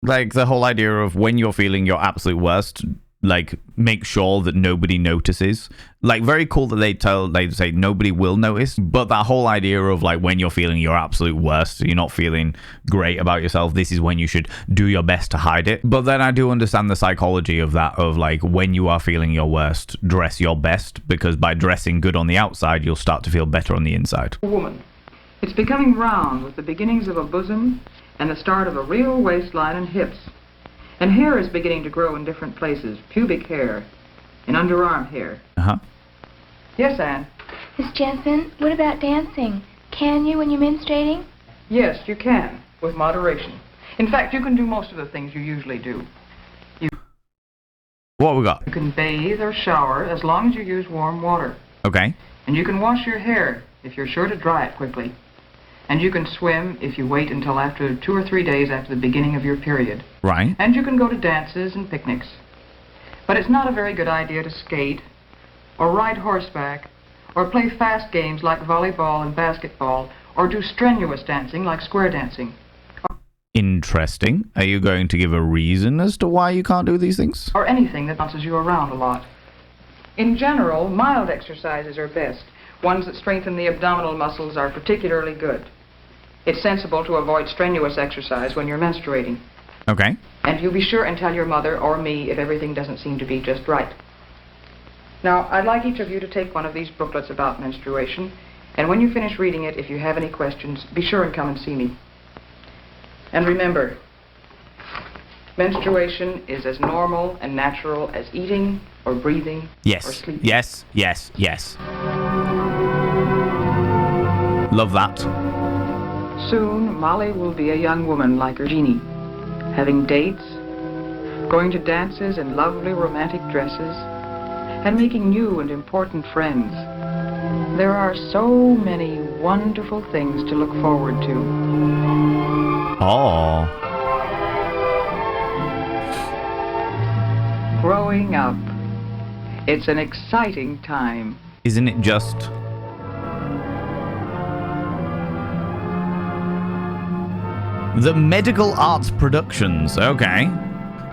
S2: Like, the whole idea of when you're feeling your absolute worst, like, make sure that nobody notices. Like, very cool that they say nobody will notice, but that whole idea of, like, when you're feeling your absolute worst, you're not feeling great about yourself, this is when you should do your best to hide it. But then I do understand the psychology of that, of, like, when you are feeling your worst, dress your best, because by dressing good on the outside, you'll start to feel better on the inside.
S6: woman. It's becoming round with the beginnings of a bosom and the start of a real waistline and hips. And hair is beginning to grow in different places, pubic hair and underarm hair.
S2: Uh-huh.
S6: Yes, Anne?
S5: Miss Jensen, what about dancing? Can you when you're menstruating?
S6: Yes, you can, with moderation. In fact, you can do most of the things you usually do.
S2: What we got?
S6: You can bathe or shower as long as you use warm water.
S2: Okay.
S6: And you can wash your hair if you're sure to dry it quickly. And you can swim if you wait until after 2 or 3 days after the beginning of your period.
S2: Right.
S6: And you can go to dances and picnics. But it's not a very good idea to skate, or ride horseback, or play fast games like volleyball and basketball, or do strenuous dancing like square dancing.
S2: Interesting. Are you going to give a reason as to why you can't do these things?
S6: Or anything that bounces you around a lot. In general, mild exercises are best. Ones that strengthen the abdominal muscles are particularly good. It's sensible to avoid strenuous exercise when you're menstruating.
S2: Okay.
S6: And you be sure and tell your mother or me if everything doesn't seem to be just right. Now, I'd like each of you to take one of these booklets about menstruation, and when you finish reading it, if you have any questions, be sure and come and see me. And remember, menstruation is as normal and natural as eating or breathing or
S2: Yes.
S6: sleeping.
S2: Yes. Yes. Yes. Love that.
S6: Soon, Molly will be a young woman like her Jeannie, having dates, going to dances in lovely romantic dresses, and making new and important friends. There are so many wonderful things to look forward to.
S2: Oh.
S6: Growing up. It's an exciting time.
S2: Isn't it just? The Medical Arts Productions. Okay.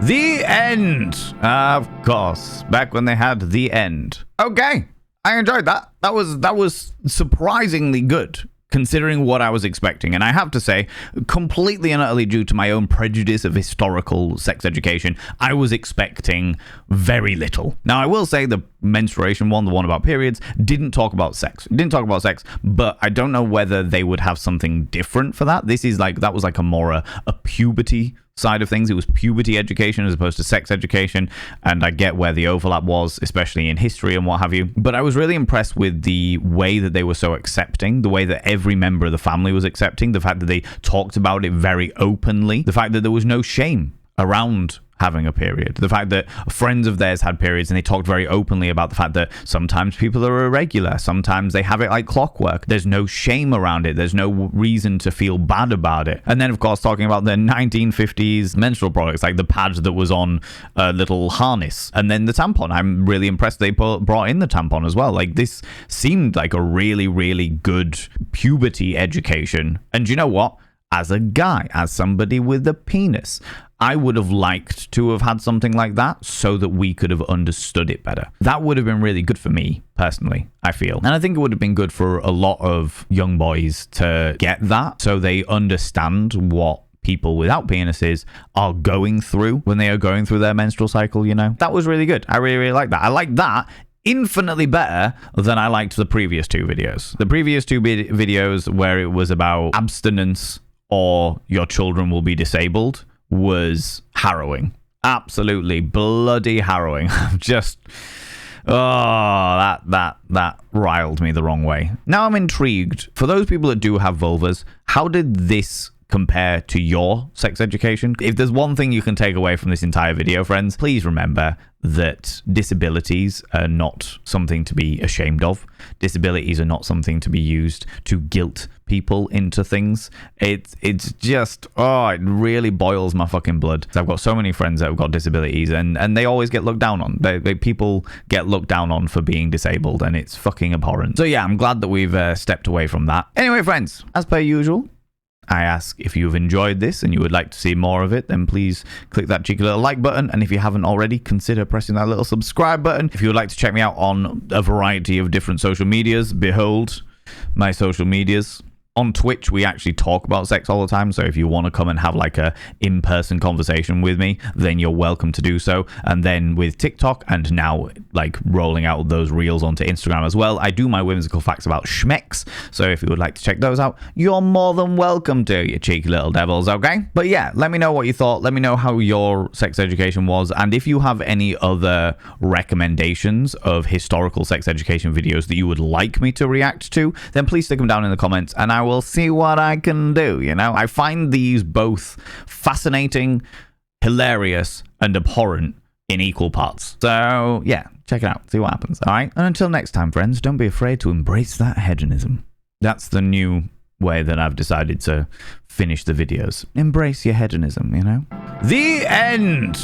S2: The End. Of course. Back when they had The End. Okay. I enjoyed that. That was surprisingly good, considering what I was expecting. And I have to say, completely and utterly due to my own prejudice of historical sex education, I was expecting very little. Now, I will say the menstruation one, the one about periods, didn't talk about sex. It didn't talk about sex, but I don't know whether they would have something different for that. This is like, that was like a puberty side of things. It was puberty education as opposed to sex education, and I get where the overlap was, especially in history and what have you. But I was really impressed with the way that they were so accepting, the way that every member of the family was accepting, the fact that they talked about it very openly, the fact that there was no shame around having a period, the fact that friends of theirs had periods and they talked very openly about the fact that sometimes people are irregular, sometimes they have it like clockwork. There's no shame around it, there's no reason to feel bad about it. And then of course talking about the 1950s menstrual products, like the pad that was on a little harness, and then the tampon. I'm really impressed they brought in the tampon as well. Like, this seemed like a really, really good puberty education. And you know what? As a guy, as somebody with a penis, I would have liked to have had something like that so that we could have understood it better. That would have been really good for me, personally, I feel. And I think it would have been good for a lot of young boys to get that so they understand what people without penises are going through when they are going through their menstrual cycle, you know? That was really good. I really, really like that. I like that infinitely better than I liked the previous two videos. The previous two videos where it was about abstinence or your children will be disabled was harrowing. Absolutely bloody harrowing. Just, that riled me the wrong way. Now I'm intrigued. For those people that do have vulvas, how did this compare to your sex education? If there's one thing you can take away from this entire video, friends, please remember that disabilities are not something to be ashamed of. Disabilities are not something to be used to guilt people into things. It's just, it really boils my fucking blood. I've got so many friends that have got disabilities, and they always get looked down on. People get looked down on for being disabled, and it's fucking abhorrent. So yeah, I'm glad that we've stepped away from that. Anyway, friends, as per usual, I ask if you've enjoyed this and you would like to see more of it, then please click that cheeky little like button. And if you haven't already, consider pressing that little subscribe button. If you would like to check me out on a variety of different social medias, behold my social medias. On Twitch, we actually talk about sex all the time, so if you want to come and have like a in-person conversation with me, then you're welcome to do so. And then with TikTok, and now like rolling out those reels onto Instagram as well, I do my whimsical facts about schmecks, so if you would like to check those out, you're more than welcome to, you cheeky little devils, okay? But yeah, let me know what you thought, let me know how your sex education was, and if you have any other recommendations of historical sex education videos that you would like me to react to, then please stick them down in the comments, and I will see what I can do, you know? I find these both fascinating, hilarious, and abhorrent in equal parts. So, yeah, check it out. See what happens, all right? And until next time, friends, don't be afraid to embrace that hedonism. That's the new way that I've decided to finish the videos. Embrace your hedonism, you know? The end!